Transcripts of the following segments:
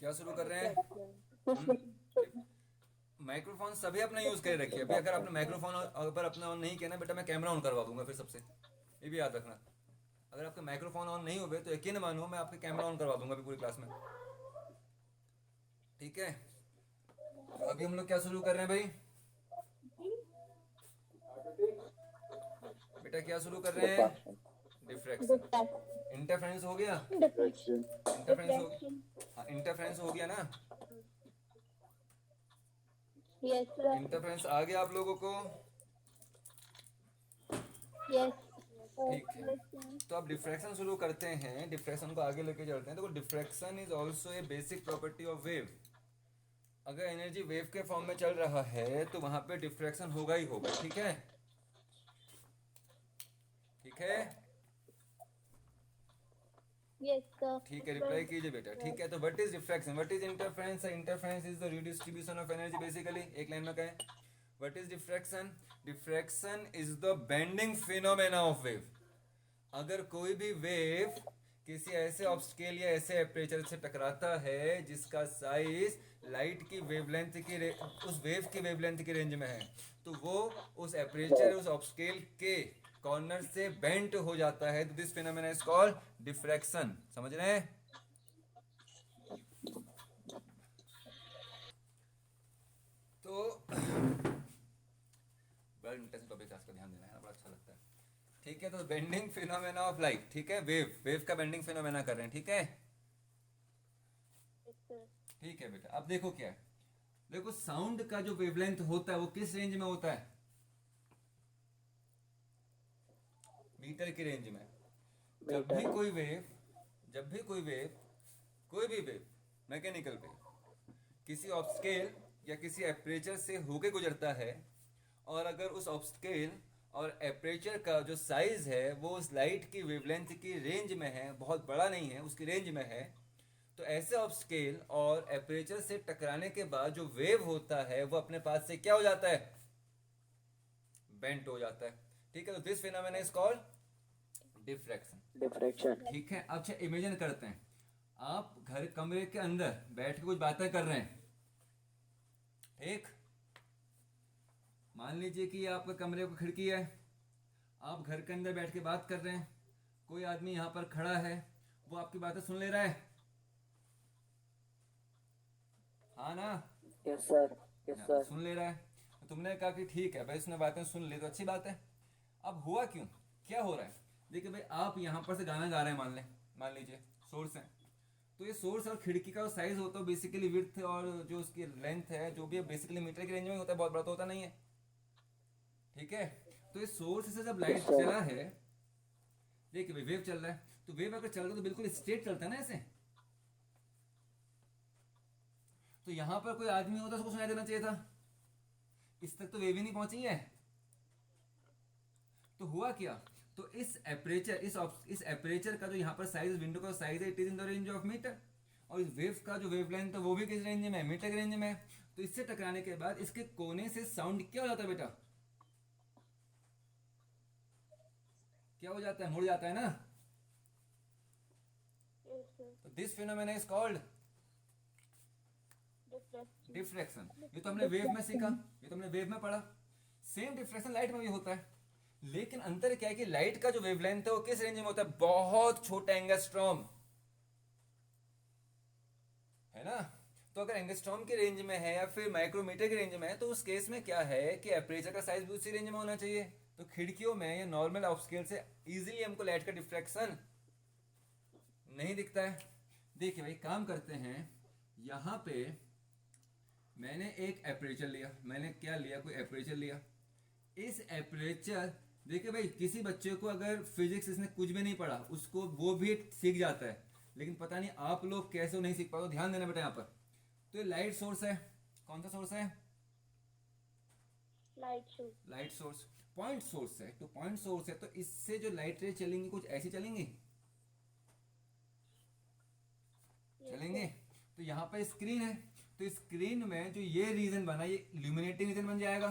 क्या शुरू कर रहे हैं? माइक्रोफोन सभी अपना यूज कर रखिए। अभी अगर आपने माइक्रोफोन अगर अपना ऑन नहीं किया ना बेटा, मैं कैमरा ऑन करवा दूंगा फिर सबसे। ये भी याद रखना। अगर आपके माइक्रोफोन ऑन नहीं हुए तो यकीन मानो मैं आपके कैमरा ऑन करवा दूंगा अभी पूरी क्लास में। ठीक है, तो अभी हम लोग क्या शुरू कर रहे हैं भाई? बेटा क्या शुरू कर रहे हैं? डिफ्रैक्शन। डिफ्रैक्शन। इंटरफेरेंस हो गया? डिफ्रैक्शन। इंटरफेरेंस हो गया? हाँ, इंटरफेरेंस हो गया ना? Yes sir. इंटरफेरेंस आ गया आप लोगों को? यस। ठीक है, तो अब डिफ्रैक्शन शुरू करते हैं। डिफ्रैक्शन को आगे लेके चलते हैं। तो diffraction is also a basic property of wave. अगर एनर्जी वेव के फॉर्म में चल रहा है तो वहां पे डिफ्रैक्शन होगा ही होगा। ठीक है, ठीक है, यस सर। ठीक है, रिप्लाई कीजिए बेटा। ठीक है, तो what is diffraction, what is interference? Interference is the redistribution of energy basically. एक लाइन में कहें, what is diffraction? Diffraction is the bending phenomena of wave. अगर कोई भी वेव किसी ऐसे ऑब्स्टेकल या ऐसे एपरेचर से टकराता है जिसका साइज लाइट की वेवलेंथ की उस वेव की वेवलेंथ की रेंज में है, तो वो उस एपरेचर उस ऑब्स्टेकल के कॉर्नर से बेंट हो जाता है। तो this phenomena is called diffraction. समझ रहे हैं? तो बड़ा इंटरेस्टिंग टॉपिक है, इसका ध्यान देना है, बड़ा अच्छा लगता है। ठीक है, तो बेंडिंग फिनोमेना ऑफ लाइट। ठीक है, वेव वेव का बेंडिंग फिनोमेना कर रहे हैं। ठीक है, ठीक है बेटा। अब देखो क्या है, देखो साउंड का जो वेवलेंथ होता है वो किस रेंज में होता है? मीटर की रेंज में। जब भी मीटर। कोई वेव जब भी कोई वेव कोई भी वेव मैकेनिकल वेव किसी ऑब्स्टेकल या किसी एपरेचर से होके गुजरता है, और अगर उस ऑब्स्टेकल और एपरेचर का जो साइज है वो उस लाइट की वेवलेंथ की रेंज में है, बहुत बड़ा नहीं है, उसकी रेंज में है, तो ऐसे ऑब्स्टेकल और एपरेचर से टकराने के बाद जो वेव होता है वो अपने पास से क्या हो जाता है? बेंट हो जाता है। ठीक है, तो this phenomena is called diffraction. Diffraction. ठीक है, अच्छा इमेजिन करते हैं आप घर कमरे के अंदर बैठ के कुछ बातें कर रहे हैं। ठीक, मान लीजिए कि आपका कमरे की खिड़की है, आप घर के अंदर बैठ के बात कर रहे हैं, कोई आदमी यहाँ पर खड़ा है, वो आपकी बातें सुन ले रहा है। हाँ ना? Yes sir. यस हाँ, सर। सुन ले रहा है। तो तुमने कहा कि ठीक है भाई, उसने बातें सुन ली तो अच्छी बात है। अब हुआ क्यों, क्या हो रहा है? देखिए भाई, आप यहाँ पर से गाना गा रहे हैं, मान लीजिए सोर्स है। तो ये सोर्स और खिड़की का साइज होता है बेसिकली विड्थ, और जो उसकी लेंथ है जो भी है बेसिकली मीटर की रेंज में होता है, बहुत बड़ा तो होता नहीं है। ठीक है, तो इस सोर्स से जब यस लाइट सर। चला है, देखिए भाई वेव चल रहा है, तो वेव अगर चल रहा है तो बिल्कुल स्ट्रेट चलता है ना ऐसे। तो यहाँ पर कोई आदमी होता तो उसको सुनाई देना चाहिए था, इस तक तो वेव ही नहीं पहुंची है। तो हुआ क्या, तो इस एपरेचर का जो यहाँ पर साइज, विंडो का साइज है, it is in the range of metre, और इस वेव का जो वेवलेंथ है वो भी किस रेंज में है? मीटर की रेंज में है। तो इससे टकराने के बाद इसके कोने से साउंड क्या हो जाता है बेटा? क्या हो जाता है? मुड़ जाता है ना? तो this phenomena is called diffraction. ये तो हमने वेव में सीखा, ये तो हमने वेव में पढ़ा। सेम डिफ्रैक्शन लाइट में भी होता है, लेकिन अंतर क्या है कि लाइट का जो वेवलेंथ है वो किस रेंज में होता है? बहुत छोटा एंगस्ट्रॉम, है ना? तो अगर एंगस्ट्रॉम की रेंज में है या फिर माइक्रोमीटर की रेंज में है, तो उस केस में क्या है कि एपरेचर का साइज भी उसी रेंज में होना चाहिए। तो खिड़कियों में या नॉर्मल ऑब्स्केल से इजीली हमको लाइट का डिफ्रैक्शन नहीं दिखता है। देखिए भाई, काम करते हैं, यहाँ पे मैंने एक एपरेचर लिया, मैंने क्या लिया, कोई एपरेचर लिया। इस एपरेचर, देखिए भाई, किसी बच्चे को अगर फिजिक्स इसने कुछ भी नहीं पढ़ा उसको वो भी सीख जाता है, लेकिन पता नहीं आप लोग कैसे नहीं सीख पाओ। ध्यान देना बेटा यहाँ पर। तो ये लाइट सोर्स है, कौन सा सोर्स है? Light source. पॉइंट सोर्स है, तो पॉइंट सोर्स है तो इससे जो लाइट रे चलेंगी कुछ ऐसी चलेंगी, चलेंगे। तो यहाँ पर स्क्रीन है, तो स्क्रीन में जो ये रीजन बना, ये इल्यूमिनेटिंग रीजन बन जाएगा,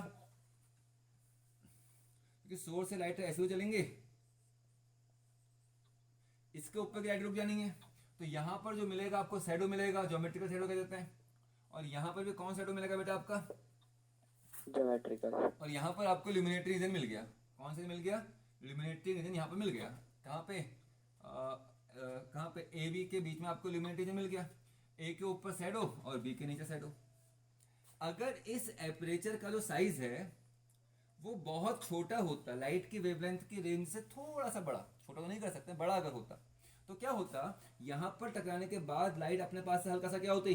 क्योंकि सोर्स से लाइट ऐसे ही चलेंगे, इसके ऊपर की लाइट रुक जानी है। तो यहाँ पर जो मिलेगा आपको शैडो मिलेगा, ज्योमेट्रिकल शैडो कह देते हैं। और यहाँ पर भी कौन शैडो मिलेगा बेटा आपका? ज्योमेट्रिकल। और यहाँ पर आपको इल्यूमिनेटरी रीजन मिल गया। कौन सा मिल गया? इल्यूमिनेटरी रीजन यहाँ पर मिल गया। कहाँ पे? कहाँ पे? ए बी के बीच में आपको इल्यूमिनेटरी रीजन मिल गया। ए के ऊपर शैडो और बी के नीचे शैडो। अगर इस एपरेचर का जो साइज है वो बहुत छोटा होता, लाइट की वेवलेंथ की रेंज से थोड़ा सा बड़ा, छोटा तो नहीं कर सकते, बड़ा अगर होता तो क्या होता? यहां पर टकराने के बाद लाइट अपने पास से हल्का सा क्या होती?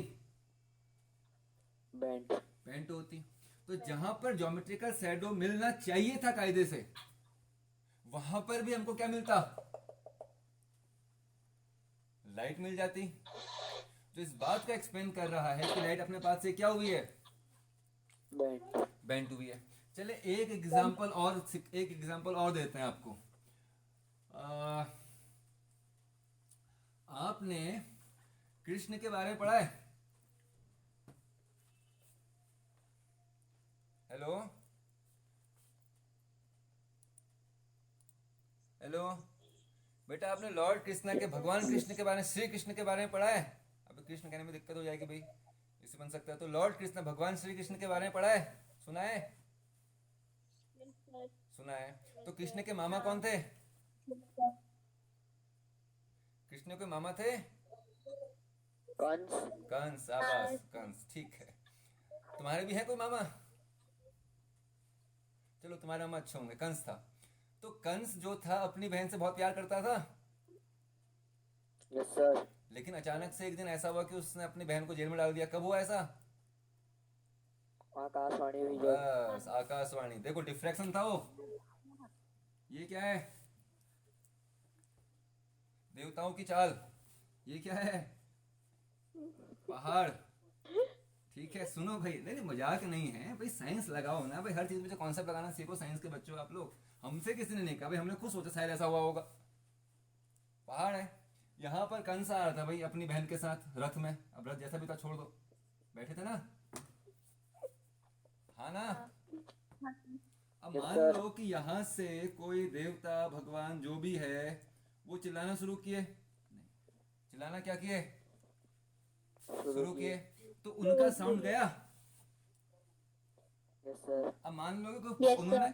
बेंट होती। तो जहां पर ज्योमेट्रिकल शैडो मिलना चाहिए था कायदे से, वहां पर भी हमको क्या मिलता? लाइट मिल जाती। तो इस बात का एक्सप्लेन कर रहा है कि लाइट अपने पास से क्या हुई है? बेंट हुई है। चले एक एग्जांपल और देते हैं आपको। आपने कृष्ण के बारे में पढ़ा है? हेलो हेलो बेटा, आपने लॉर्ड कृष्णा के, भगवान कृष्ण के बारे में, श्री कृष्ण के बारे में पढ़ा है? अब कृष्ण कहने में दिक्कत हो जाएगी भाई, इससे बन सकता है। तो लॉर्ड कृष्ण, भगवान श्री कृष्ण के बारे में पढ़ा है? सुना है? सुना है। तो कृष्ण के मामा कौन थे? कृष्ण के मामा थे कंस। आवाज कंस, ठीक है। तुम्हारे भी है कोई मामा? चलो तुम्हारे मामा अच्छे होंगे। कंस था। तो कंस जो था अपनी बहन से बहुत प्यार करता था। Yes sir. लेकिन अचानक से एक दिन ऐसा हुआ कि उसने अपनी बहन को जेल में डाल दिया। कब हुआ ऐसा? आकाशवाणी हुई। बस आकाशवाणी। देखो डिफ्रैक्शन था वो। ये क्या है? देवताओं की चाल। ये क्या है? पहाड़। ठीक है, सुनो भाई, नहीं मजाक नहीं है भाई, साइंस लगाओ ना भाई, हर चीज में जो कॉन्सेप्ट लगाना सीखो। साइंस के बच्चों आप लोग, हमसे किसी ने नहीं कहा भाई, हमने खुद सोचा शायद ऐसा हुआ होगा। पहाड़ है। यहाँ पर कंस आ रहा था भाई अपनी बहन के साथ रथ में। अब रथ जैसा भी था छोड़ दो, बैठे थे ना, हाँ ना। अब मान लो कि यहाँ से कोई देवता भगवान जो भी है वो चिल्लाना शुरू किए। चिल्लाना क्या किए? शुरू किए। तो उनका साउंड गया। Yes sir. अब मान लो कि उन्होंने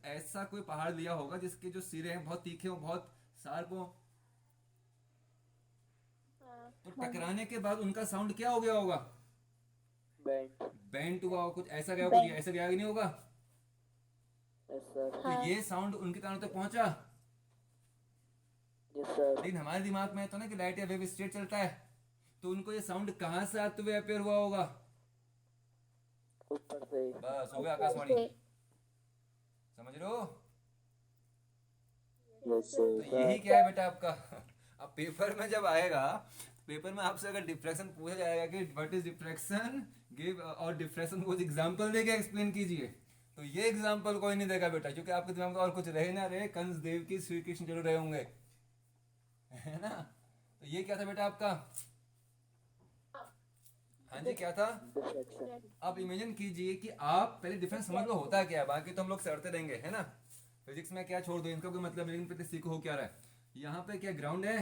ऐसा कोई पहाड़ लिया होगा जिसके जो सिरे हैं बहुत तीखे हो, बहुत शार्प हो। तो टकराने के बाद उनका साउंड क्या हो गया होगा? बेंट हुआ होगा, कुछ ऐसा गया होगा, कुछ ऐसा गया नहीं होगा। Yes sir. तो ये साउंड उनके कानों तक पहुंचा। Yes sir. लेकिन हमारे दिमाग में तो ना कि लाइट या वेव स्ट्रेट चलता है, तो उनको ये साउंड कहां से आते हुए अपेयर हुआ होगा? ऊपर से। बस हो गया आकाशवाणी। समझ रहे हो? यस तो सर। यही क्या है बेटा आपका। अब पेपर में जब आएगा, पेपर में आपसे अगर डिफ्रैक्शन पूछा जाएगा कि व्हाट इज डिफ्रैक्शन, गिव और डिफ्रैक्शन को एग्जांपल देके एक्सप्लेन कीजिए, तो ये एग्जांपल कोई नहीं देगा बेटा, क्योंकि आपके दिमाग में और कुछ रहे ना रहे, कंस देव की श्री कृष्ण जरूर रहे होंगे, है ना। तो ये क्या था बेटा आपका? हाँ जी क्या था? आप इमेजिन कीजिए कि आप पहले डिफरेंस समझ लो होता क्या है, बाकी तो हम लोग सड़ते रहेंगे, है ना। फिजिक्स में क्या छोड़ दो, इनका कोई मतलब नहीं, लेकिन पहले सीखो हो क्या रहा है। यहाँ पे क्या ग्राउंड है?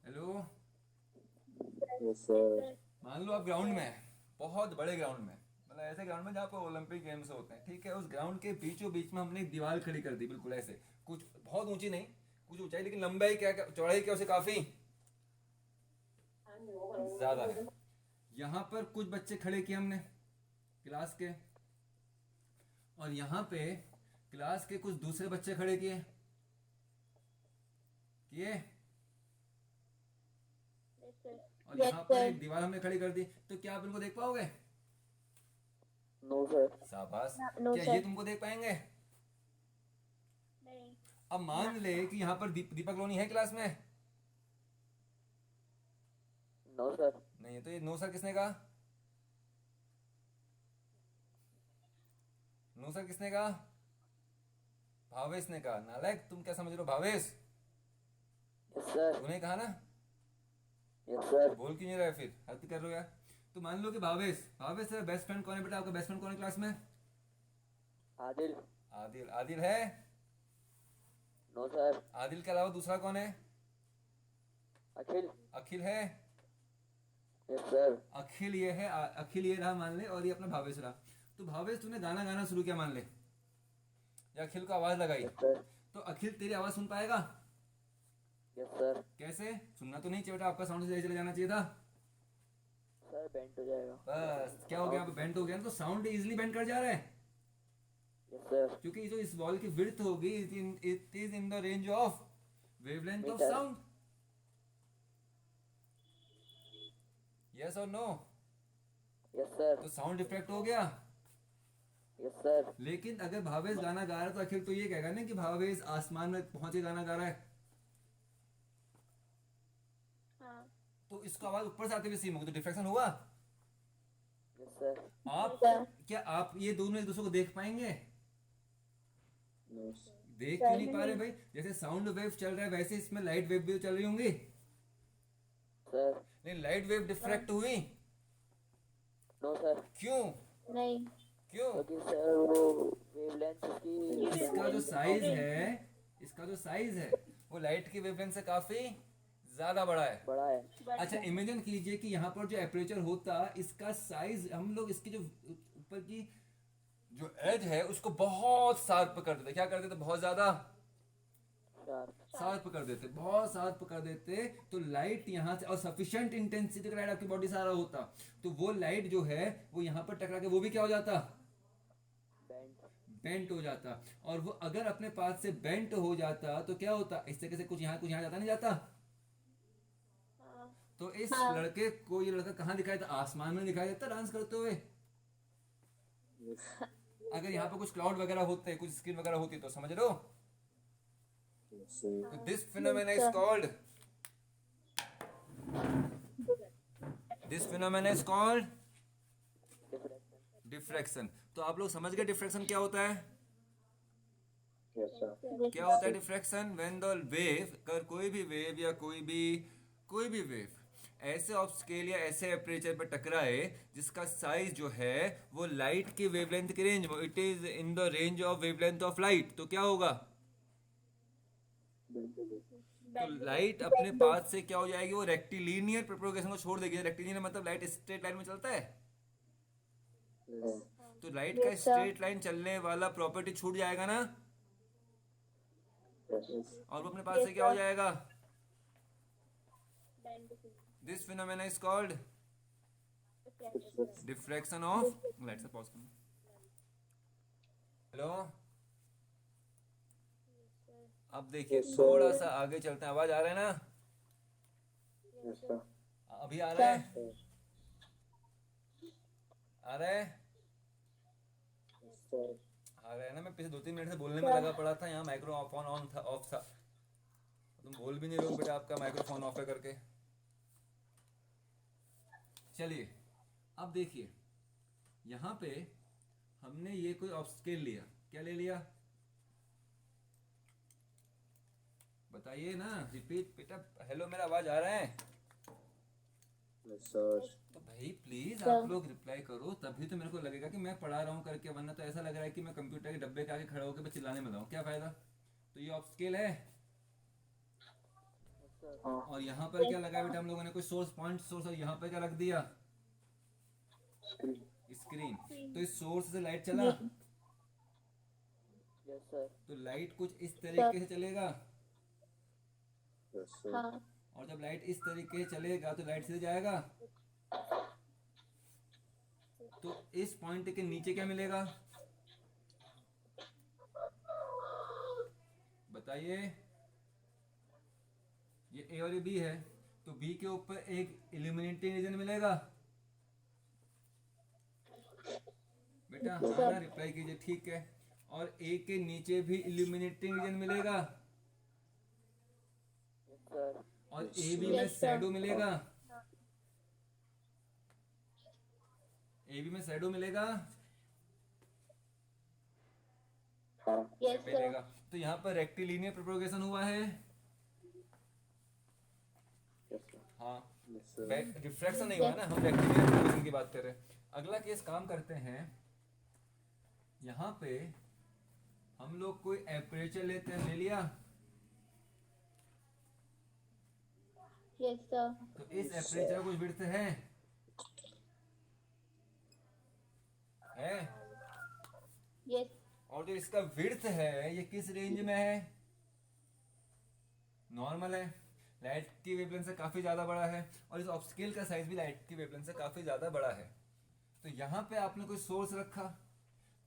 हेलो। Yes sir. मान लो आप ग्राउंड में है, बहुत बड़े ग्राउंड में, मतलब ऐसे ग्राउंड में जहाँ पर ओलंपिक गेम्स होते हैं, ठीक है। उस ग्राउंड के बीचों बीच में हमने एक दीवार खड़ी कर दी, बिल्कुल ऐसे, कुछ बहुत ऊंची नहीं, कुछ ऊंचाई, लेकिन लंबाई क्या, चौड़ाई क्या उसे काफी ज्यादा है। यहाँ पर कुछ बच्चे खड़े किए हमने क्लास के, और यहाँ पे क्लास के कुछ दूसरे बच्चे खड़े किए किए और यहाँ पर एक दीवार हमने खड़ी कर दी। तो क्या आप इनको देख पाओगे? No sir. शाबाश। नो क्या सर। ये तुमको देख पाएंगे? अब मान ले कि यहाँ पर दीपक लोनी है क्लास में? No sir. नहीं है। तो ये नो सर किसने कहा? नो सर किसने कहा? भावेश ने कहा। नालायक, तुम क्या समझ रहे हो भावेश? Yes sir. तूने कहा ना। Yes sir. बोल क्यों नहीं रहा है फिर, हद कर रहे हो यार। तो मान लो कि भावेश तेरा बेस्ट फ्रेंड कौन है बेटा? आपका बेस्ट फ्रेंड कौन है क्लास में? आदिल। आदिल। आदिल है? No sir. आदिल के अलावा दूसरा कौन है? अखिल। अखिल है। Yes sir. अखिल ये है, अखिल ये रहा मान ले, और ये अपना भावेश रहा। तो भावेश तूने गाना गाना शुरू किया मान ले, या अखिल को आवाज लगाई, यस सर। तो अखिल तेरी आवाज सुन पाएगा? Yes sir. कैसे? सुनना तो नहीं चाहिए बेटा, आपका साउंड से चले जाना चाहिए था। सर बेंड हो जाएगा। बस क्या हो गया, अब बेंड हो गया ना, तो साउंड इजीली बेंड कर जा रहा है, यस सर। क्योंकि जो इस बॉल की विड्थ होगी it is in the range of wavelength of Meter. Sound. Yes और नो? Yes sir. तो साउंड डिफेक्ट हो गया। Yes sir. लेकिन अगर भावेश गाना गा रहा है तो अखिल तो ये कहेगा ना कि भावेश आसमान में पहुंच के गाना गा रहा है, हाँ तो इसको आवाज ऊपर से आते हुए सीम होगी, तो डिफ्रैक्शन हुआ। Yes sir. आप सर। क्या आप ये दोनों एक दूसरे को देख पाएंगे? नो देख क्यों नहीं पा रहे भाई? जैसे साउंड वेव चल रहा है वैसे इसमें लाइट वेव भी चल रही होंगी, सर। लेकिन लाइट वेव डिफ्रैक्ट हुई नो सर। क्यों? नहीं क्यों? क्योंकि सर वो वेवलेंथ की इसका जो साइज है, इसका जो साइज है वो लाइट की वेवलेंथ से काफी ज्यादा बड़ा है। बड़ा है। अच्छा इमेजिन कीजिए कि यहाँ पर जो एपरेचर होता, इसका साइज हम लोग इसकी जो ऊपर की जो एज है उसको बहुत शार्प कर देते। क्या कर देते? बहुत ज्यादा शार्प। शार्प कर देते, बहुत शार्प कर देते, तो लाइट यहाँ से, और सफिशिएंट इंटेंसिटी का लाइट आपकी बॉडी से आ रहा होता, तो वो लाइट जो है वो यहाँ पर टकरा के वो भी क्या हो जाता? बेंड। बेंट हो जाता। और वो अगर अपने पास से बेंट हो जाता तो क्या होता? इस तरीके से कुछ यहाँ जाता नहीं जाता। हाँ तो इस हाँ। लड़के को, ये लड़का कहाँ दिखाई देता? आसमान में दिखाई देता डांस करते हुए। अगर यहाँ पे कुछ क्लाउड वगैरह होते, कुछ स्क्रीन वगैरह होती तो समझ लो। तो this phenomena is called, this phenomena is called diffraction. तो आप लोग समझ गए डिफ्रैक्शन क्या होता है? Yes sir. क्या होता है डिफ्रैक्शन? व्हेन द वेव, कर कोई भी वेव या कोई भी वेव ऐसे ऑफ स्केल या ऐसे एपरेचर पर टकराए जिसका साइज जो है वो लाइट की वेवलेंथ की रेंज में, it is in the range of wavelength of light, तो क्या होगा? तो लाइट अपने पाथ से क्या हो जाएगी? वो रेक्टिलिनियर प्रोपगेशन को छोड़ देगी। रेक्टिलिनियर मतलब लाइट स्ट्रेट लाइन में चलता है, तो लाइट का Yes, sir. स्ट्रेट लाइन चलने वाला प्रॉपर्टी छूट जाएगा ना, और वो अपने पास से क्या हो जाएगा? This phenomena is called diffraction of light. से पॉज करना। हेलो, अब देखिए थोड़ा सा आगे चलते हैं। आवाज आ रहा है ना? Yes sir. अभी आ रहा है? आ रहा है? सर। आ रहा है ना? मैं पिछले 2-3 मिनट से बोलने में लगा पड़ा था, यहाँ माइक्रोफोन ऑन था, ऑफ था। तुम बोल भी नहीं रहे हो बेटा, आपका माइक्रोफोन ऑफ है करके। चलिए अब देखिए, यहाँ पे हमने ये कोई ऑब्स्टेकल लिया। क्या ले लिया? बताइए ना, रिपीट बेटा। हेलो, मेरा आवाज आ रहा है? Yes sir. तो भाई प्लीज सर। आप लोग रिप्लाई करो, तभी तो मेरे को लगेगा कि मैं पढ़ा रहा हूँ करके, वरना तो ऐसा लग रहा है कि मैं कंप्यूटर के डब्बे के आगे खड़ा होकर मैं चिल्लाने में लगाऊं। क्या फायदा? तो ये ऑब्स्टेकल है। और यहाँ पर क्या लगा बेटा हम लोगों ने? कोई सोर्स, पॉइंट सोर्स, और यहाँ पर क्या रख दिया? स्क्रीन। तो इस सोर्स से लाइट चला, यस सर। तो लाइट कुछ इस तरीके से चलेगा, यस सर। हाँ और जब लाइट इस तरीके से चलेगा तो लाइट सीधे जाएगा। तो इस पॉइंट के नीचे क्या मिलेगा? बताइए। ये ए और ये बी है, तो बी के ऊपर एक इल्यूमिनेटिंग रीजन मिलेगा। बेटा हाँ ना, रिप्लाई कीजिए। ठीक है। और ए के नीचे भी इल्यूमिनेटिंग रीजन मिलेगा, यस सर। और ए बी में Yes, sir. शैडो मिलेगा। ए बी में शैडो मिलेगा, यस सर मिलेगा। तो यहाँ पर रेक्टिलिनियर प्रोपगेशन हुआ है। Yes sir. हाँ, यस सर। रिफ्रैक्शन नहीं हुआ ना, हम रेक्टिलिनियर प्रोपगेशन की बात कर रहे हैं। अगला केस काम करते हैं। यहाँ पे हम लोग कोई एपरेचर लेते हैं, ले लिया। Yes, sir. तो इस एपरेचर कुछ विड्थ है Yes. और जो इसका विड्थ है ये किस रेंज में है? नॉर्मल है, लाइट की वेवलेंथ से काफी ज्यादा बड़ा है, और इस ऑब्स्केल का साइज भी लाइट की वेवलेंथ से काफी ज्यादा बड़ा है। तो यहाँ पे आपने कोई सोर्स रखा,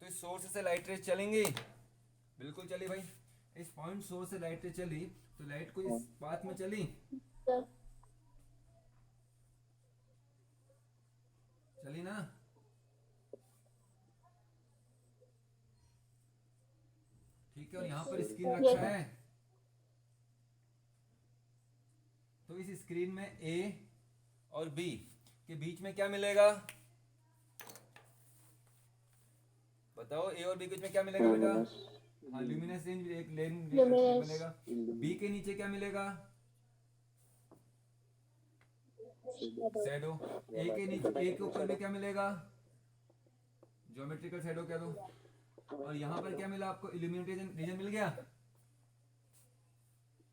तो इस सोर्स से लाइट रेज चलेंगी, बिल्कुल चली भाई। इस पॉइंट सोर्स से लाइट रेज चली तो लाइट को इस पाथ में चली, Sir. चली ना? ठीक है, और यहाँ पर स्क्रीन रखा है, तो इस स्क्रीन में ए और बी के बीच में क्या मिलेगा? बताओ, ए और बी के बीच में क्या मिलेगा बेटा? हाँ, ल्यूमिनस रेंज एक लेन Luminous. मिलेगा। बी के नीचे क्या मिलेगा? शैडो। ए के नीचे, ए के ऊपर भी क्या मिलेगा? ज्योमेट्रिकल शैडो कह दो। और यहाँ पर क्या मिला आपको? इल्यूमिनेटेड रीजन मिल गया।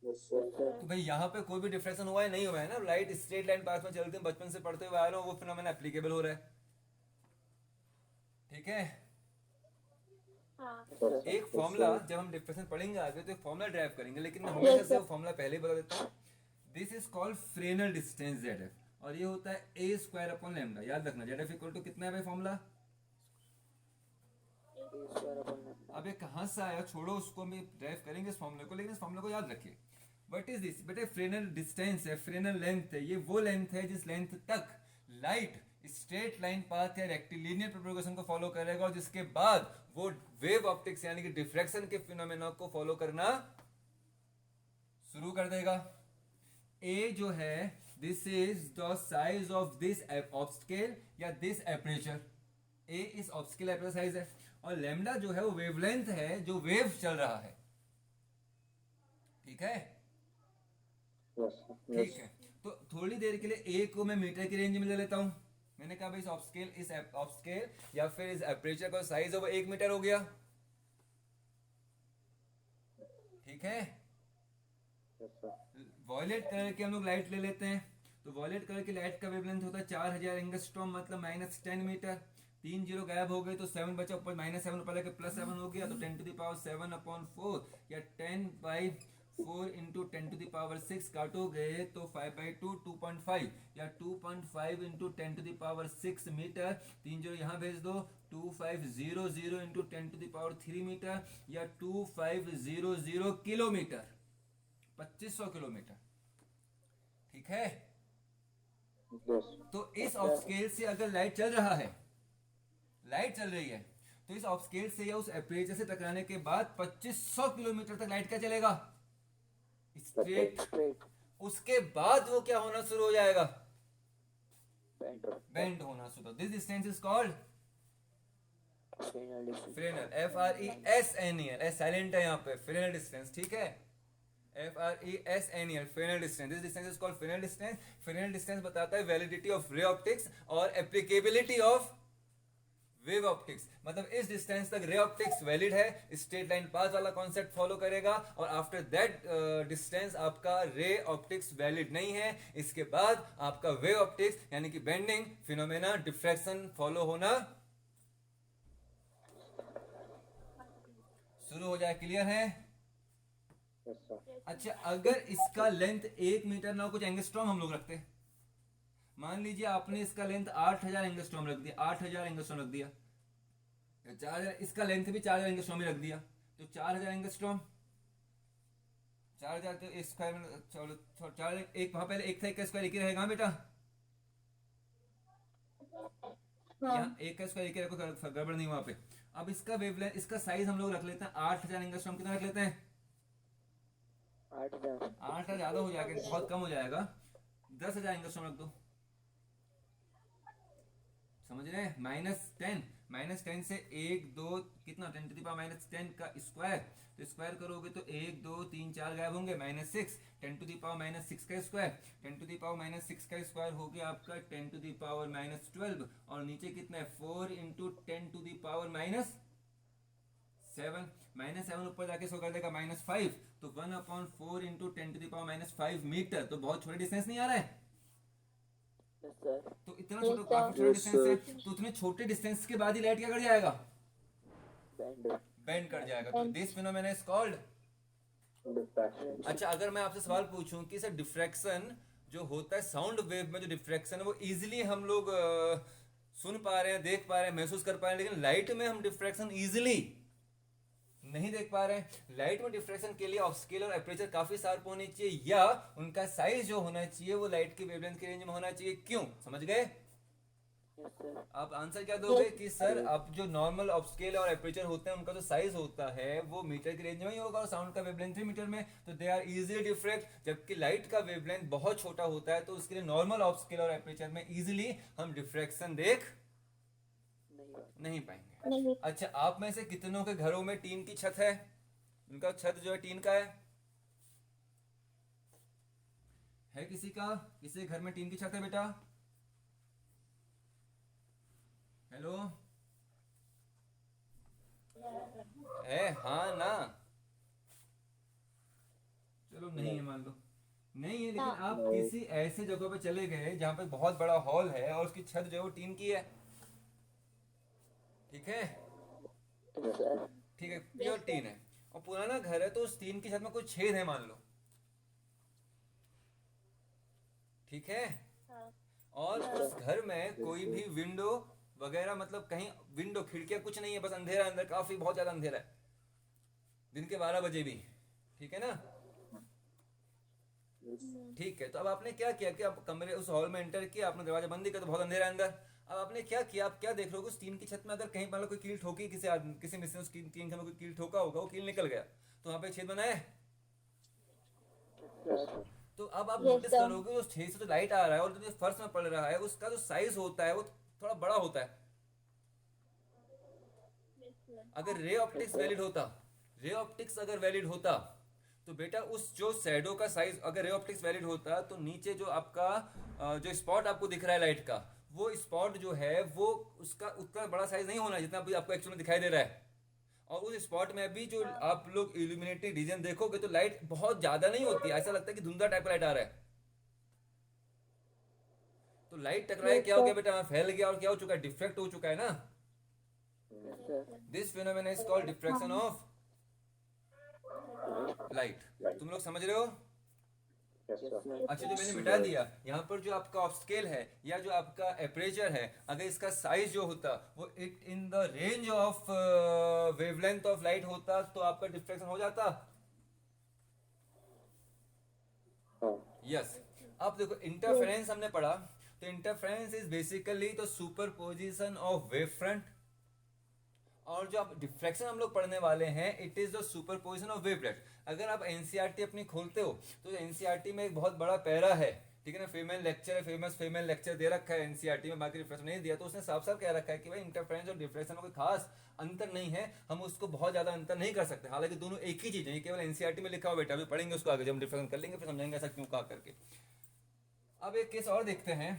Yes, sir. तो भाई यहाँ पे कोई भी डिफ्रेक्शन हुआ है? नहीं हुआ है ना, लाइट स्ट्रेट लाइन पास में चलती है, बचपन से पढ़ते हुए आ रहे हो, वो फिनोमेना एप्लीकेबल हो रहा है। ठीक है, हाँ. एक फॉर्मूला जब हम डिफ्रेक्शन पढ़ेंगे आगे तो एक फॉर्मूला ड्राइव करेंगे, लेकिन मैं हमेशा से वो फॉर्मूला पहले ही बता देता हूँ। This is called Fresnel distance ZF, और ये होता है a स्क्वायर अपॉन लैम्डा। याद रखना, ZF इक्वल टू कितना है भाई फॉर्मूला? अब ये कहाँ से आया, छोड़ो उसको, हम ड्राइव करेंगे इस फॉर्मूले को, लेकिन इस फॉर्मूले को याद रखिए। व्हाट इज दिस बेटे? फ्रेनल डिस्टेंस है, फ्रेनल लेंथ है, ये वो लेंथ है जिस लेंथ तक लाइट स्ट्रेट लाइन पाथ या रेक्टिलिनियर प्रोपगेशन को फॉलो करेगा, और जिसके बाद वो वेव ऑप्टिक्स यानी कि डिफ्रैक्शन के फिनोमेना को फॉलो करना शुरू कर देगा। ए जो है, this is the size of this obstacle या दिस एपरेचर। ए इस ऑब्स्केल एपरेचर साइज है, और लैम्डा जो है वो वेवलेंथ है जो वेव चल रहा है। ठीक है, Yes, sir. ठीक Yes. है। तो थोड़ी देर के लिए ए को मैं मीटर की रेंज में ले लेता हूं। मैंने कहा भाई इस ऑब्स्केल या फिर इस एपरेचर का साइज है वो 1 मीटर हो गया। ठीक है, Yes, sir. वॉयलेट कलर की हम लोग लाइट ले लेते हैं, तो वॉयलेट कलर की लाइट का वेवलेंथ होता है 4000 एंगस्ट्रॉम, मतलब -10 मीटर। 3 जीरो गायब हो गए तो 7 बचा, ऊपर -7 ऊपर लेके +7 हो गया, तो 10⁻7/4 या 10/4 इंटू 10⁻6 काटोगे तो 5/2 2.5 या 2.5 इंटू 10⁻6 मीटर। 3 जीरो यहाँ भेज दो, 2500 इंटू 10⁻3 मीटर या 2500 किलोमीटर, 2500 किलोमीटर। ठीक है, Yes. तो इस ऑब्स्केल से अगर लाइट चल रहा है, लाइट चल रही है, तो इस ऑब्स्केल से या उस एपरेचर से टकराने के बाद 2500 किलोमीटर तक लाइट क्या चलेगा? स्ट्रेट। Straight. उसके बाद वो क्या होना शुरू हो जाएगा? Bend. बेंड होना शुरू। This distance is called Frenal distance. Fresnel, FRESNEL, S silent है यहाँ पे, फ्रेनल डिस्टेंस। ठीक है, FRESNEL, Fresnel distance. This distance is called Fresnel distance. Fresnel distance बताता है वैलिडिटी ऑफ रे ऑप्टिक्स और एप्लीकेबिलिटी ऑफ वेव ऑप्टिक्स, मतलब इस डिस्टेंस तक रे ऑप्टिक्स वैलिड है, स्ट्रेट लाइन पाथ वाला कॉन्सेप्ट फॉलो करेगा, और आफ्टर दैट डिस्टेंस आपका रे ऑप्टिक्स वैलिड नहीं है। इसके बाद आपका वेव ऑप्टिक्स यानी कि बेंडिंग फिनोमेना, डिफ्रैक्शन फॉलो होना शुरू हो जाए। क्लियर है? Yes, sir. अच्छा, अगर इसका लेंथ 1 मीटर ना हो, कुछ एंगस्ट्रॉम हम लोग रखते हैं। मान लीजिए आपने इसका लेंथ 8000 एंगस्ट्रॉम रख दिया, 8000 एंगस्ट्रॉम रख दिया, 4000, इसका लेंथ भी 4000 एंगस्ट्रॉम ही रख दिया, तो 4000 एंगस्ट्रॉम, 4000 तो एक स्क्वायर में, चलो 4, एक वहां पहले एक था, एक का स्क्वायर एक ही रहेगा। हाँ बेटा, यहाँ एक का स्क्वायर एक ही रहेगा, गड़बड़ नहीं वहां पे। अब इसका वेवलेंथ, इसका साइज हम लोग रख लेते हैं 8000 एंगस्ट्रॉम। कितना रख लेते हैं? 8,000. 8000 ज्यादा हो जाएगा, बहुत कम हो जाएगा, 10,000 एंगस्ट्रॉम रख दो। समझ रहे हैं? -10 से 1 2 कितना, 10⁻10 का स्क्वायर, तो स्क्वायर करोगे तो 1 2 3 4 गायब होंगे, -6, 10⁻6 का स्क्वायर, 10⁻6 का स्क्वायर हो गया आपका 10⁻12, और नीचे कितना है 4 इंटू 10⁻7, -7 ऊपर जाके सो कर देगा -5, तो 1/4 इंटू 10⁻⁻5 मीटर, तो बहुत छोटा डिस्टेंस नहीं आ रहा है? Yes, sir. तो इतना Yes, छोटा, sir. काफी छोटा Yes, डिस्टेंस है, sir. तो उतने छोटे डिस्टेंस के बाद ही लाइट क्या कर जाएगा? Bend. बेंड कर जाएगा। तो this phenomena is called. Diffraction. अच्छा, अगर मैं आपसे सवाल पूछूं कि सर डिफ्रैक्शन जो होता है साउंड वेव में, जो डिफ्रैक्शन है वो इजीली हम लोग सुन पा रहे हैं, देख पा रहे हैं, महसूस कर पा रहे हैं, लेकिन लाइट में हम डिफ्रैक्शन इजीली नहीं देख पा रहे हैं। लाइट में डिफ्रैक्शन के लिए ऑप्टिकल और एपर्चर काफी शार्प होनी चाहिए, या उनका साइज जो होना चाहिए वो लाइट की वेवलेंथ की रेंज में होना चाहिए। क्यों, समझ गए? Yes, sir. आप आंसर क्या दोगे कि सर अब जो नॉर्मल ऑप्टिकल और एपर्चर होते हैं उनका जो साइज होता है वो मीटर की रेंज में ही होगा और साउंड का वेवलेंथ भी मीटर में, तो दे आर इजीली डिफ्रैक्ट। जबकि लाइट का वेवलेंथ बहुत छोटा होता है, तो उसके लिए नॉर्मल ऑप्टिकल और एपर्चर में इजीली हम डिफ्रैक्शन देख नहीं पाएंगे। नहीं। अच्छा, आप में से कितनों के घरों में टीन की छत है? उनका छत जो है टीन का है किसी का? किसी के घर में टीन की छत है बेटा? हेलो, है? हाँ ना? चलो नहीं है, मान लो नहीं है, लेकिन हाँ। आप किसी ऐसे जगह पे चले गए जहाँ पे बहुत बड़ा हॉल है और उसकी छत जो है वो टीन की है, ठीक है? Yes, sir. ठीक है, प्योर टीन है और पुराना घर है, तो उस टीन की छत में कुछ छेद है मान लो, ठीक है? हाँ। और उस घर में कोई भी विंडो वगैरह, मतलब कहीं विंडो खिड़कियां कुछ नहीं है, बस अंधेरा अंदर, काफी बहुत ज्यादा अंधेरा है, दिन के 12 बजे भी, ठीक है ना? ठीक है, तो अब आपने क्या किया कि आप कमरे उस हॉल में एंटर किया, आपने दरवाजा बंद किया तो बहुत अंधेरा है अंदर। अब आपने क्या किया, आप क्या देख रहे हो, उस टीन की छत में अगर कहीं मान लो कोई कील ठोकी, किसी आदमी, किसी मिस्त्री ने उस टीन में कोई कील ठोका होगा, वो कील निकल गया, तो वहां पे छेद बना है। Yes, sir. तो अब आप Yes, नोटिस sir. करोगे उस छेद से जो लाइट आ रहा है और जो फर्श में पड़ रहा है उसका जो साइज होता है वो थोड़ा बड़ा होता है। अगर रे ऑप्टिक्स वैलिड होता, रे ऑप्टिक्स अगर वैलिड होता तो बेटा उस जो शैडो का साइज, अगर रे ऑप्टिक्स वैलिड होता तो नीचे जो आपका जो स्पॉट आपको दिख रहा है लाइट का, वो स्पॉट जो है वो उसका उतना बड़ा साइज नहीं होना जितना अभी आपको एक्चुअली दिखाई दे रहा है। और उस स्पॉट में भी जो आप लोग इल्यूमिनेटिंग रीजन देखोगे तो लाइट बहुत ज्यादा नहीं होती, ऐसा लगता है कि धुंधला टाइप का लाइट आ रहा है। तो लाइट टकराए, क्या हो गया बेटा, वहां फैल गया और क्या हो चुका है, डिफ्रैक्ट हो चुका है ना। Yes, sir. This phenomena is called diffraction of light. तुम लोग समझ रहे हो? Yes, sir. अच्छा, जो मैंने मिटा दिया यहाँ पर, जो आपका ऑप्टिकल है या जो आपका एपरेचर है, अगर इसका साइज जो होता वो it in the range of wavelength of light होता तो आपका डिफ्रैक्शन हो जाता। हाँ. यस। अब देखो इंटरफेरेंस हमने पढ़ा, तो interference is basically the superposition of wave front, और जो आप डिफ्रैक्शन हम लोग पढ़ने वाले हैं it is the superposition of wavelet. अगर आप एनसीईआरटी अपनी खोलते हो तो एनसीईआरटी में एक बहुत बड़ा पैरा है, ठीक है ना, फीमेल लेक्चर है, फेमस फीमेल लेक्चर दे रखा है एनसीईआरटी में, बाकी डिफ्रैक्शन नहीं दिया, तो उसने साफ साफ कह रखा है कि भाई इंटरफेरेंस और डिफ्रैक्शन में कोई खास अंतर नहीं है, हम उसको बहुत ज्यादा अंतर नहीं कर सकते, हालांकि दोनों एक ही चीज है, केवल एनसीईआरटी में लिखा हुआ बेटा, अभी पढ़ेंगे उसको आगे, जब हम डिफ्रैक्शन कर लेंगे फिर समझेंगे ऐसा क्यों कहा करके। अब एक केस और देखते हैं,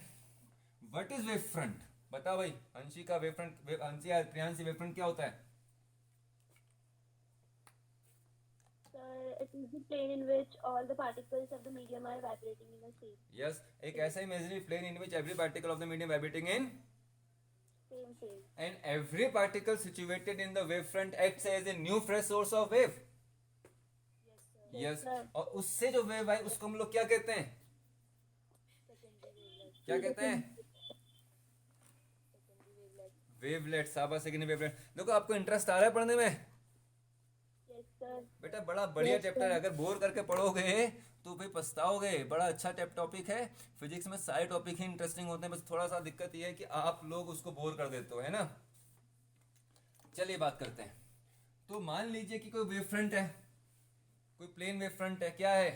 व्हाट इज वेव फ्रंट? बताओ भाई, अंशी का वेव फ्रंट, अंशी या प्रियांशी, वेव फ्रंट क्या होता है? It is the plane in which all the particles of the medium are vibrating in a Yes, एक ऐसा imaginary plane in which every particle of the medium vibrating in same phase. and every particle situated in the wavefront acts as a new fresh source of wave. Yes, sir. और उससे जो wave आई उसको हम लोग क्या कहते हैं? क्या कहते हैं? वेवलेट। शाबाश, सेकेंडरी वेवलेट। देखो आपको इंटरेस्ट आ रहा है पढ़ने में? Yes, sir. बेटा बड़ा बढ़िया Yes, चैप्टर है, sir. अगर बोर करके पढ़ोगे तो भाई पछताओगे। बड़ा अच्छा टॉपिक है, फिजिक्स में सारे टॉपिक ही इंटरेस्टिंग होते हैं, बस थोड़ा सा दिक्कत ये है कि आप लोग उसको बोर कर देते हो, है ना। चलिए बात करते हैं। तो मान लीजिए कि कोई वेव फ्रंट है, कोई प्लेन वेव फ्रंट है, क्या है?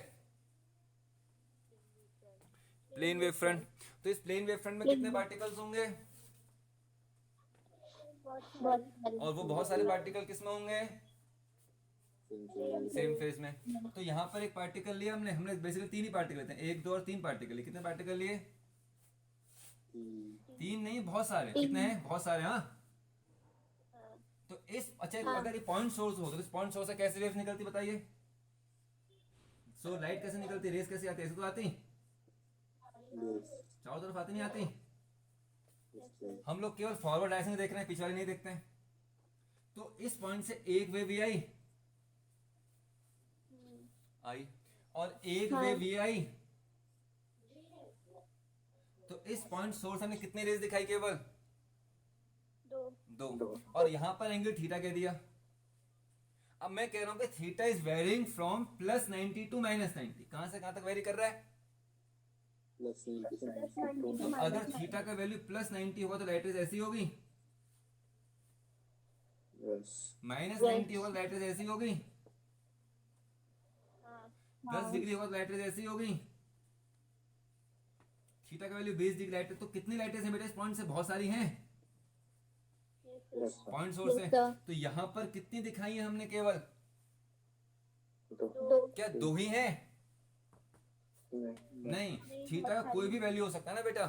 Plane wave front. तो इस प्लेन वेव फ्रंट में कितने पार्टिकल्स होंगे? और वो बहुत सारे पार्टिकल किस में होंगे? सेम फेज में। तो यहाँ पर एक पार्टिकल लिया हमने बेसिकली तीन ही पार्टिकल लेते हैं, 1, 2 और 3 पार्टिकल लिए। कितने पार्टिकल लिए? 3 नहीं, बहुत सारे। कितने हैं? बहुत सारे। हाँ, तो इस अच्छा अगर ये पॉइंट सोर्स हो तो इस पॉइंट सोर्स से कैसे वेव निकलती बताइए? सो लाइट कैसे निकलती, रेस कैसे आती, ऐसे तो आती, Yes. चारों तरफ आती नहीं आती। Yes, sir. हम लोग केवल फॉरवर्ड डायरेक्शन देख रहे हैं, पीछे वाली नहीं देखते हैं। तो इस पॉइंट से एक वेव भी आई, आई, और एक हाँ। वेव भी आई। तो इस पॉइंट सोर्स हमने कितनी रेज दिखाई, केवल दो। दो। और यहां पर एंगल थीटा कह दिया। अब मैं कह रहा हूं कि theta is varying from +90 to -90। कहां से कहां तक वेरी कर रहा है? Plus 92. तो अगर थीटा का वैल्यू +90 होगा तो लाइट रेज ऐसी होगी, Yes. -90 होगा तो लाइट रेज ऐसी होगी, हाँ। 10 डिग्री होगा तो लाइट रेज ऐसी होगी। थीटा का वैल्यू 20 डिग्री लाइट, तो कितनी लाइट रेज है बेटा इस पॉइंट से? बहुत सारी हैं, Yes, sir. Point source Yes, है। sir. तो यहां पर कितनी दिखाई है हमने, केवल दो. क्या दो ही हैं? नहीं. नहीं, थीटा का कोई भी वैल्यू हो सकता है ना बेटा।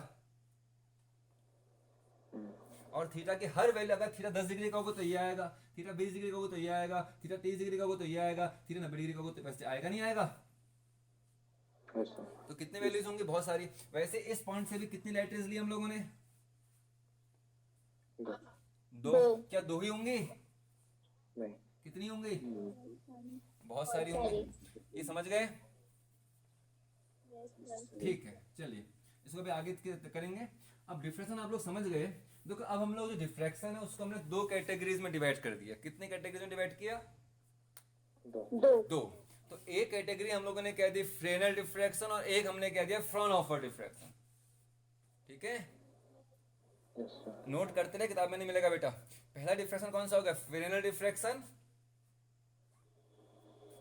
और थीटा की हर वैल्यू, अगर थीटा 10 डिग्री का होगा तो ये आएगा, थीटा 20 डिग्री का होगा तो ये आएगा, थीटा 30 डिग्री का होगा तो ये आएगा, थीटा 90 डिग्री का होगा तो वैसे आएगा नहीं आएगा। Yes, sir. तो कितने वैल्यूज होंगी? बहुत सारी। वैसे इस पॉइंट से भी कितनी लाइट रेज ली हम लोगों ने? दो. दो। दो। क्या दो ही होंगी? नहीं. कितनी होंगी? Hmm. बहुत सारी होंगी। ये समझ गए? ठीक है, चलिए इसको अभी आगे करेंगे। अब डिफ्रैक्शन आप लोग समझ गए। देखो अब हम लोग जो डिफ्रैक्शन है उसको हमने दो कैटेगरीज में डिवाइड कर दिया। कितने कैटेगरीज में डिवाइड किया? दो. दो। तो एक कैटेगरी हम लोगों ने कह दी फ्रेनल डिफ्रैक्शन और एक हमने कह दिया फ्रॉनहोफर डिफ्रैक्शन। ठीक है, Yes, sir. नोट करते रहे, किताब में नहीं मिलेगा बेटा। पहला डिफ्रैक्शन कौन सा हो गया? Fresnel diffraction.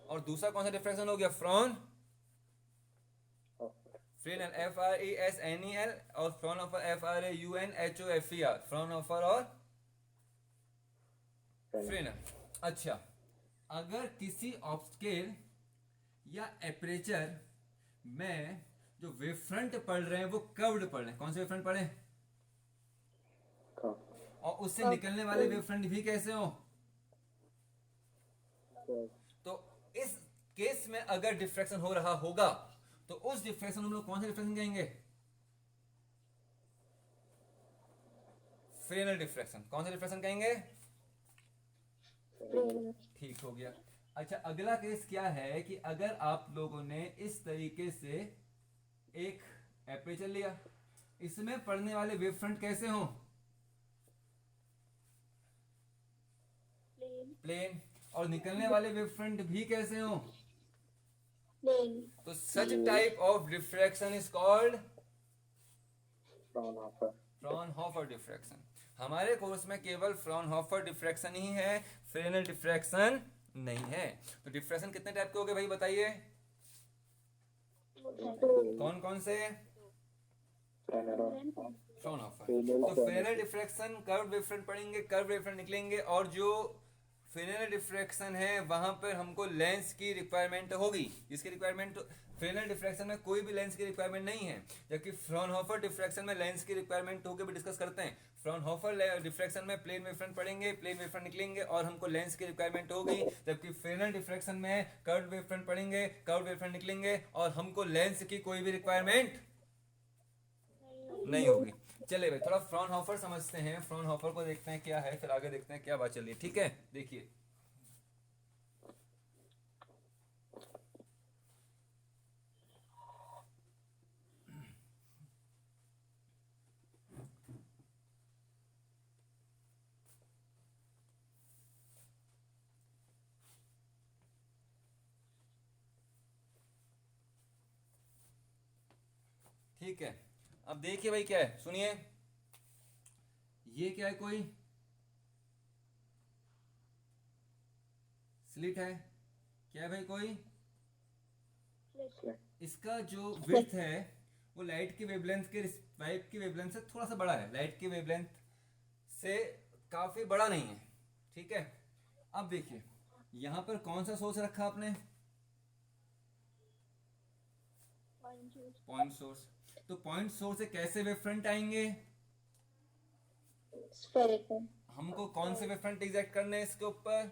और दूसरा कौन सा डिफ्रैक्शन हो गया? फ्रेनल FRESNEL और फ्रॉनहोफर FRAUNHOFER। फ्रॉनहोफर और फ्रेनल। अच्छा, अगर किसी ऑब्स्टेकल या एपरेचर में जो वेव फ्रंट पढ़ रहे हैं वो कर्व्ड पढ़ रहे हैं, कौन से वेव फ्रंट पढ़े? Come. और उससे निकलने वाले वेव फ्रंट भी कैसे हो? तो इस केस में अगर डिफ्रैक्शन हो रहा होगा तो उस डिफ्रैक्शन हम लोग कौन सा डिफ्रैक्शन कहेंगे? Fresnel diffraction. कौन सा डिफ्रैक्शन कहेंगे? ठीक हो गया। अच्छा, अगला केस क्या है कि अगर आप लोगों ने इस तरीके से एक एपरेचर लिया, इसमें पड़ने वाले वेव फ्रंट कैसे हो? प्लेन। और निकलने वाले वेव फ्रंट भी कैसे हो? तो such type of diffraction is called Fraunhofer. Fraunhofer diffraction. हमारे कोर्स में केवल फ्रॉनहोफर डिफ्रैक्शन ही है, फ्रेनल डिफ्रैक्शन नहीं है। तो डिफ्रैक्शन कितने टाइप के हो गए भाई बताइए? कौन कौन से? Fresnel. फ्रॉनहोफर। Fresnel. तो Fresnel diffraction curve wave front पढ़ेंगे, कर्व वेव फ्रंट निकलेंगे, और जो फ्रेनल डिफ्रैक्शन है वहां पर हमको लेंस की रिक्वायरमेंट होगी, जिसकी रिक्वायरमेंट फ्रेनल डिफ्रैक्शन में कोई भी लेंस की रिक्वायरमेंट नहीं है, जबकि फ्रॉनहोफर डिफ्रैक्शन में लेंस की रिक्वायरमेंट होगी, भी डिस्कस करते हैं। फ्रॉनहोफर डिफ्रैक्शन में प्लेन वेव फ्रंट पढ़ेंगे, प्लेन वेव फ्रंट निकलेंगे और हमको लेंस की रिक्वायरमेंट होगी, जबकि फ्रेनल डिफ्रैक्शन में कर्व वेव फ्रंट पढ़ेंगे, कर्व वेव फ्रंट निकलेंगे और हमको लेंस की कोई भी रिक्वायरमेंट नहीं होगी। चलिए भाई थोड़ा फ्रॉनहोफर समझते हैं, फ्रॉनहोफर को देखते हैं क्या है, फिर आगे देखते हैं क्या बात चलिए। ठीक है, देखिए ठीक है। अब देखिए भाई क्या है, सुनिए, ये क्या है? कोई स्लिट है, क्या है भाई? कोई इसका जो विड्थ है वो लाइट की वेवलेंथ के लाइट की वेवलेंथ से थोड़ा सा बड़ा है, लाइट की वेवलेंथ से काफी बड़ा नहीं है। ठीक है, अब देखिए यहां पर कौन सा सोर्स रखा आपने? Point source. तो पॉइंट सोर्स से कैसे वेव फ्रंट आएंगे? स्फेरिकल। हमको कौन से वेव फ्रंट एग्जैक्ट करने हैं इसके ऊपर?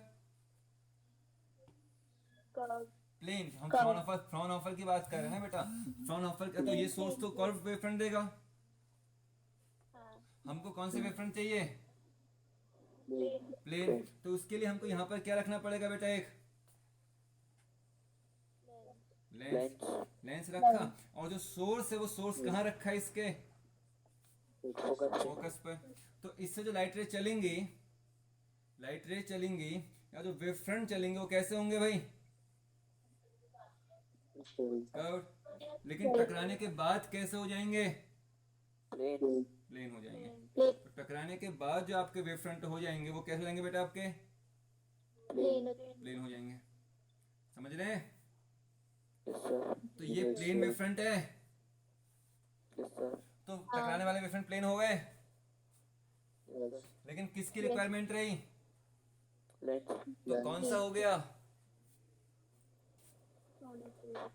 प्लेन, हम Curve. फ्रॉनहोफर की बात कर रहे हैं ना बेटा। फ्रॉनहोफर का तो ये सोर्स तो कर्व वेवफ्रंट देगा। हाँ हमको कौन से वेवफ्रंट चाहिए? Plane plane. तो उसके लिए हमको यहाँ पर क्या रखना पड़ेगा बेटा? एक लेंस। लेंस रखा, और जो सोर्स है वो सोर्स कहाँ रखा है इसके? फोकस पर। तो इससे जो लाइट रे चलेंगी, लाइट रे चलेंगी या जो वेव फ्रंट चलेंगे वो कैसे होंगे भाई? कर्व्ड। लेकिन टकराने के बाद कैसे हो जाएंगे? प्लेन हो जाएंगे। प्लेन तो टकराने के बाद जो आपके वेव फ्रंट हो जाएंगे वो कैसे हो जाएंगे बेटा आपके? प्लेन प्लेन हो जाएंगे। समझ रहे हैं? Yes sir. तो ये प्लेन वेव फ्रंट है। Yes sir. तो टकराने वाले वेव फ्रंट प्लेन हो गए। यस। लेकिन किसकी रिक्वायरमेंट रही? लेंस। तो कौन सा हो गया?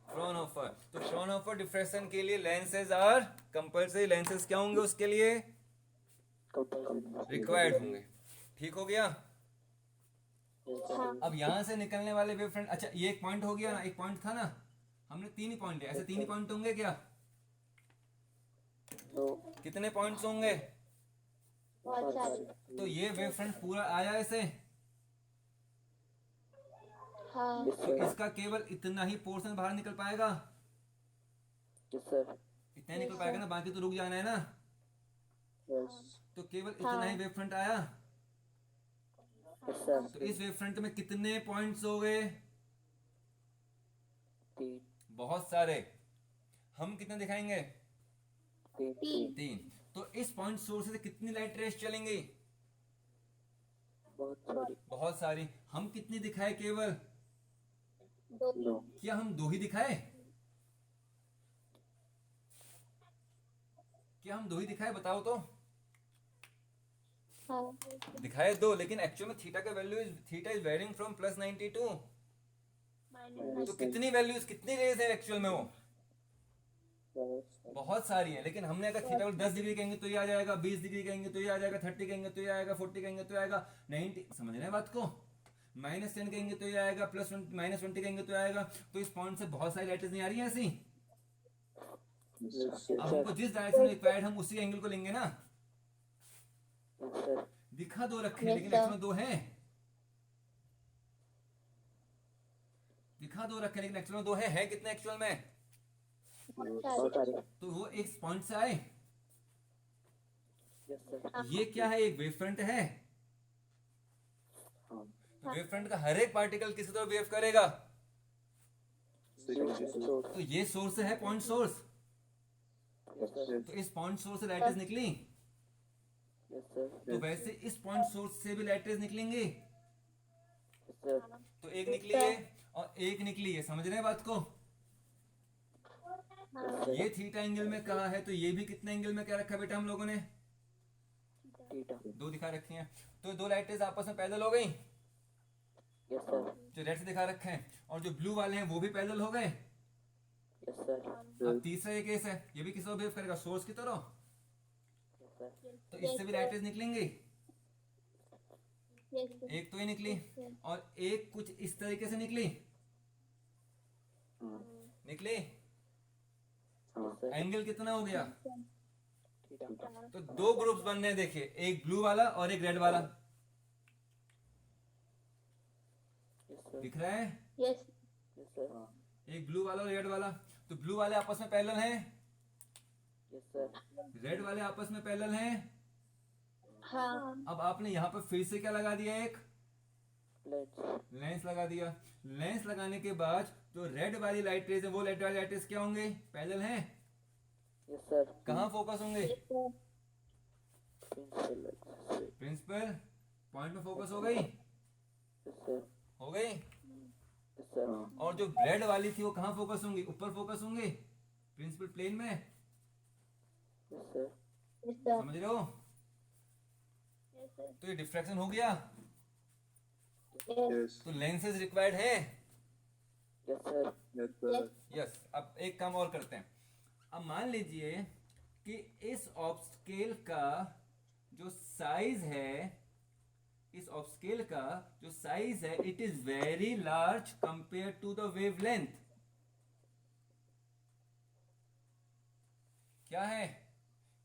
फ्रॉनहोफर। तो फ्रॉनहोफर डिफ्रैक्शन के लिए लेंसेज आर कंपल्सरी। लेंसेज क्या होंगे उसके लिए? रिक्वायर्ड होंगे। ठीक हो गया? हाँ अब यहां से निकलने वाले वेव फ्रंट, अच्छा ये एक पॉइंट हो गया ना, एक पॉइंट था ना, हमने 3 ही पॉइंट लिया। ऐसे 3 ही पॉइंट होंगे क्या? दो। कितने पॉइंट्स होंगे? बहुत सारे तो ये वेव फ्रंट पूरा आया ऐसे। हाँ तो इसका केवल इतना ही पोर्शन बाहर निकल पाएगा। Yes sir. इतना ही निकल पाएगा ना, बाकी तो रुक जाना है ना। यस। तो केवल इतना ही वेव फ्रंट आया। Yes sir. तो इस वेव फ्रंट में कितने पॉइंट्स हो गए? 3 बहुत सारे। हम कितने दिखाएंगे? 3 3। तो इस पॉइंट सोर्स से कितनी लाइट रेस चलेंगी? बहुत सारी। बहुत सारी। हम कितनी दिखाए केवल? दो। क्या हम 2 ही दिखाए? क्या हम 2 ही दिखाए? बताओ तो। हाँ दिखाए 2, लेकिन एक्चुअल में थीटा का value theta is varying from +92। तो कितनी वैल्यूज, कितनी रेज है एक्चुअल में? वो बहुत सारी है। लेकिन हमने अगर थीटा को 10 डिग्री कहेंगे तो ये आ जाएगा, 20 डिग्री कहेंगे तो ये आ जाएगा, 30 कहेंगे तो ये आएगा, 40 कहेंगे तो ये आएगा, 90। समझ रहे हैं बात को? -10 कहेंगे तो ये आएगा, -20 कहेंगे तो ये आएगा। तो इस पॉइंट से बहुत सारी लाइटें नहीं आ रही है ऐसी। अब हमको जिस डायरेक्शन में रिक्वायर्ड हम उसी एंगल को लेंगे ना। सर। दिखा 2 रखे हैं, Yes, लेकिन sir. एक्चुअल में 2 हैं। दिखा 2 रखे हैं, लेकिन एक्चुअल में 2 है कितने एक्चुअल में? बहुत सारी। तो वो एक पॉइंट से आए। Yes sir. ये क्या है? एक वेव फ्रंट है। हाँ। तो वेव फ्रंट का हर एक पार्टिकल किसी तरह वेव करेगा। तो ये सोर्स है, पॉइंट सोर्स। Yes sir. तो इस पॉइंट सोर्स से लाइटें निकली। Yes sir. तो वैसे इस पॉइंट सोर्स से भी लाइटें निकलेंगी। Yes sir. तो एक निकली है और एक निकली है। समझ रहे हैं बात को? ये थीटा एंगल में कहा है, तो ये भी कितने एंगल में क्या रखा बेटा हम लोगों ने? थीटा। 2 दिखा रखी हैं। तो 2 लाइटें आपस में पैरेलल हो गई। Yes sir. जो रेड से दिखा रखे हैं, और जो ब्लू वाले हैं वो भी पैरेलल हो गए। Yes sir. अब तीसरा ये केस है, ये भी किस तरह वेव करेगा? सोर्स की तरह। Yes sir. तो इससे भी लाइटें निकलेंगी। Yes, एक तो ये निकली, और एक कुछ इस तरीके से निकली। निकली। हाँ सर। एंगल कितना हो गया? थीटा। तो 2 ग्रुप्स बन रहे हैं, देखिए, एक ब्लू वाला और एक रेड वाला। Yes sir. दिख रहा है? yes, yes sir. एक ब्लू वाला और रेड वाला। तो ब्लू वाले आपस में पैरेलल हैं, यस सर। रेड वाले आपस में पैरेलल हैं। हाँ अब आपने यहाँ पर फिर से क्या लगा दिया? एक लेंस। लेंस लगा दिया। लेंस लगाने के बाद जो रेड वाली लाइट रेज है, वो रेड वाली लाइट रेज क्या होंगे? पैरेलल हैं। Yes sir. कहाँ फोकस होंगे? प्रिंसिपल। प्रिंसिपल पॉइंट में फोकस हो गई। Yes sir. हो गई। Yes sir. और जो रेड वाली थी वो कहाँ फोकस होंगी? ऊपर फोकस होंगे, प्रिंसिपल प्लेन में। Yes sir. yes, sir. समझ रहे हो? Yes, sir. तो ये डिफ्रैक्शन हो गया। Yes. तो लेंसेज रिक्वायर्ड है। Yes sir. Yes. यस। अब एक काम और करते हैं। अब मान लीजिए कि इस ऑब्स्टेकल का जो साइज है इस ऑप्स्केल का जो साइज है it is very large compare to the wavelength. क्या है,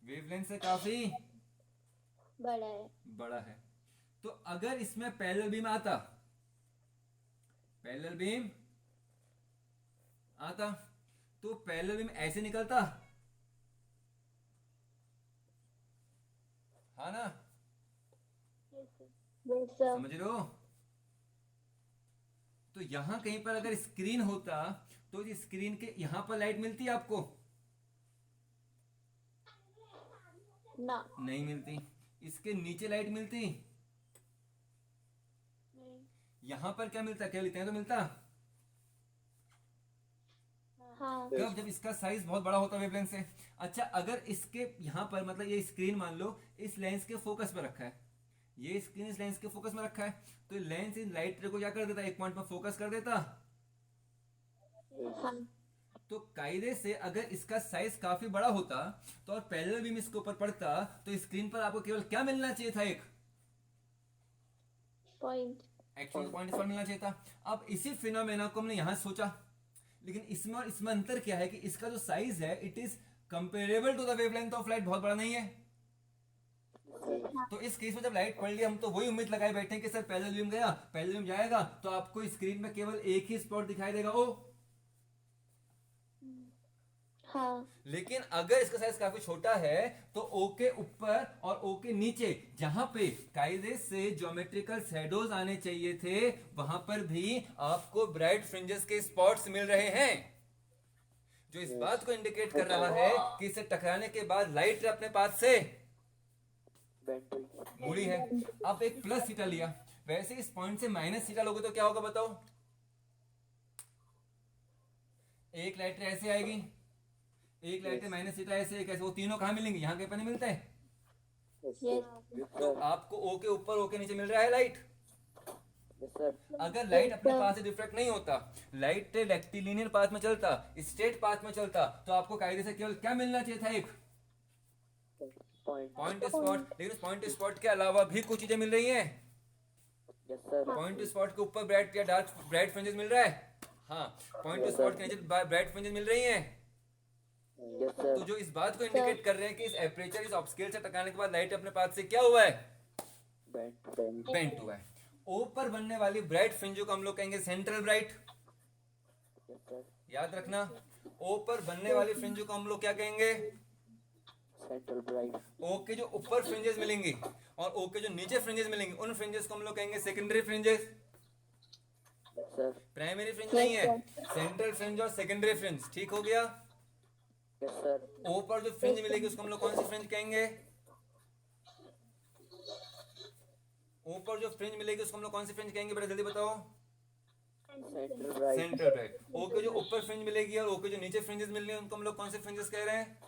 वेवलेंथ से काफी बड़ा है। बड़ा है। तो अगर इसमें पैरेलल बीम आता, पैरेलल बीम आता तो पैरेलल बीम ऐसे निकलता, हाँ ना, Yes, sir. समझ रहे हो। तो यहां कहीं पर अगर स्क्रीन होता तो इस स्क्रीन के यहां पर लाइट मिलती है आपको, ना। नहीं मिलती। इसके नीचे लाइट मिलती, नहीं। यहां पर क्या मिलता, क्या लेते हैं तो मिलता हाँ। कब, जब इसका साइज बहुत बड़ा होता है वेवलेंथ से। अच्छा अगर इसके यहां पर मतलब ये स्क्रीन मान लो इस लेंस के फोकस पर रखा है, ये स्क्रीन इस लेंस के फोकस में रखा है, तो लेंस इस लाइट रे को क्या कर देता, एक पॉइंट पर फोकस कर देता। हाँ। तो कायदे से अगर इसका साइज काफी बड़ा होता तो और पैरेलल बीम इसके ऊपर पड़ता तो स्क्रीन पर आपको केवल क्या मिलना चाहिए था, एक पॉइंट। एक्चुअल पॉइंट इस पर मिलना चाहिए था। अब इसी फिनोमेना को हमने यहां सोचा, लेकिन इसमें और इसमें अंतर क्या है कि इसका जो साइज है it is comparable to the wavelength of light, बहुत बड़ा नहीं है। तो इस केस में जब लाइट पड़ ली हम तो वही उम्मीद लगाए बैठे हैं कि सर पैरेलल बीम गया, पैरेलल बीम जाएगा तो आपको स्क्रीन में केवल एक ही स्पॉट दिखाई देगा, ओ। हाँ। लेकिन अगर इसका साइज काफी छोटा है तो ओ के ऊपर और ओ के नीचे जहां पे कायदे से ज्योमेट्रिकल शैडोज आने चाहिए थे वहां पर भी आपको ब्राइट फ्रिंजेस के स्पॉट्स मिल रहे हैं, जो इस बात को इंडिकेट कर रहा है कि इसे टकराने के बाद लाइट अपने पास से मुड़ी है। अब एक प्लस थीटा लिया, वैसे इस पॉइंट से माइनस थीटा लोगे तो क्या होगा बताओ, एक लाइट ऐसे आएगी, एक लाइट माइनस थीटा ऐसे, एक ऐसे, वो तीनों कहां मिलेंगे, यहां कहीं पर नहीं मिलते हैं। तो आपको ओ के ऊपर ओ के नीचे मिल रहा है लाइट। अगर लाइट अपने पास से डिफ्रेक्ट नहीं होता, लाइट रेक्टिलिनियर पाथ में चलता, स्ट्रेट पाथ में चलता, तो आपको कायदे से केवल क्या मिलना चाहिए था, एक पॉइंट स्पॉट। लेकिन उस पॉइंट स्पॉट के अलावा भी कुछ चीजें मिल रही हैं। पॉइंट स्पॉट के ऊपर ब्राइट या डार्क ब्राइट फ्रिंजेस मिल रहा है, हाँ, पॉइंट स्पॉट के नीचे ब्राइट फ्रिंजेस मिल रही हैं। तो जो इस बात को इंडिकेट कर रहे हैं कि इस एपरेचर इस ऑब्स्क्यूर से टकराने के बाद लाइट अपने पाथ से क्या हुआ है, बेंट हुआ है। ओ पर बनने वाली ब्राइट फ्रिंजों को हम लोग कहेंगे सेंट्रल ब्राइट, याद रखना। ओ पर बनने वाली फ्रिंजों को हम लोग क्या कहेंगे, सेंट्रल ब्राइट। ओ के जो ऊपर फ्रिंजेस मिलेंगी और ओ के जो नीचे फ्रिंजेस मिलेंगे उन फ्रिंजेस को हम लोग कहेंगे सेकेंडरी फ्रिंजेस। प्राइमरी फ्रिंज नहीं है, सेंट्रल फ्रिंज और सेकेंडरी फ्रिंज, ठीक हो गया। ओ पर जो फ्रिंज मिलेगी उसको हम लोग कौन सी फ्रिंज कहेंगे, ओ पर जो फ्रिंज मिलेगी उसको हम लोग कौन सी फ्रिंज कहेंगे, बेटा जल्दी बताओ। Central bright. ओ के जो ऊपर फ्रिंज मिलेगी और ओ के जो नीचे फ्रिंजेस मिल रही है उनको हम लोग कौन से फ्रिंजेस कह रहे हैं,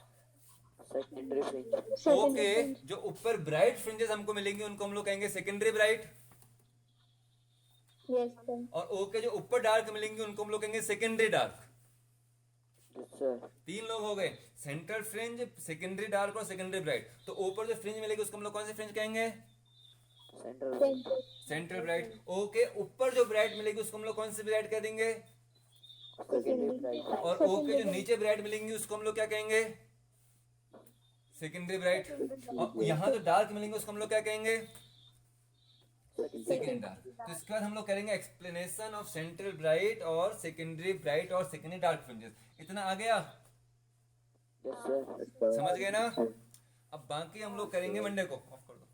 सेकेंडरी फ्रिंज। ओ के जो ऊपर ब्राइट फ्रिंजेस हमको मिलेंगी उनको हम लोग कहेंगे सेकेंडरी ब्राइट, और ओ के जो ऊपर डार्क मिलेंगी उनको हम लोग कहेंगे सेकेंडरी डार्क। तीन लोग हो गए, सेंट्रल फ्रिंज, सेकेंडरी डार्क और सेकेंडरी ब्राइट। तो ऊपर जो फ्रिंज मिलेगी उसको हम लोग कौन सी फ्रिंज कहेंगे, सेंट्रल ब्राइट। ओ के ऊपर जो ब्राइट मिलेगी उसको हम लोग कौन सी ब्राइट कह देंगे, और ओ के जो नीचे ब्राइट मिलेंगी उसको हम लोग क्या कहेंगे, सेकेंडरी ब्राइट। और यहाँ जो डार्क मिलेंगे उसको हम लोग क्या कहेंगे, सेकेंडरी डार्क। तो इसके बाद हम लोग करेंगे एक्सप्लेनेशन ऑफ सेंट्रल ब्राइट और सेकेंडरी ब्राइट और सेकेंडरी डार्क फ्रिंजेस। इतना आ गया, समझ गए ना। अब बाकी हम लोग करेंगे मंडे को, ऑफ कर दो।